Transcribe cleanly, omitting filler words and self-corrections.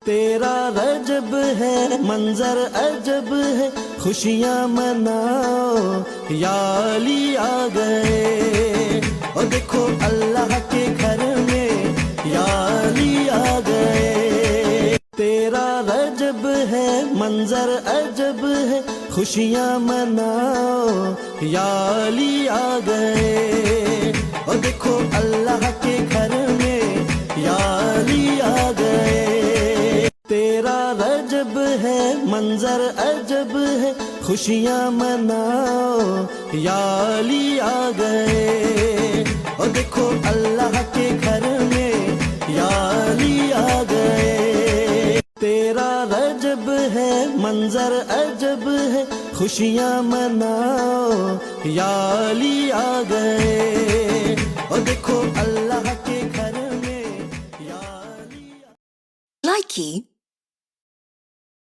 تیرا رجب ہے منظر عجب ہے، خوشیاں مناؤ یا علی آ گئے، اور دیکھو اللہ کے گھر میں یا علی آ گئے۔ تیرا رجب ہے منظر عجب ہے، خوشیاں مناؤ یا علی آ گئے، اور دیکھو اللہ کے گھر میں یا علی آ گئے۔ تیرا رجب ہے منظر عجب ہے، خوشیاں مناؤ یا علی آ گئے، اور دیکھو اللہ کے گھر میں یا علی آ گئے۔ تیرا رجب ہے منظر عجب ہے، خوشیاں مناؤ یا علی آ گئے، اور دیکھو اللہ کے گھر میں یا علی۔ Likey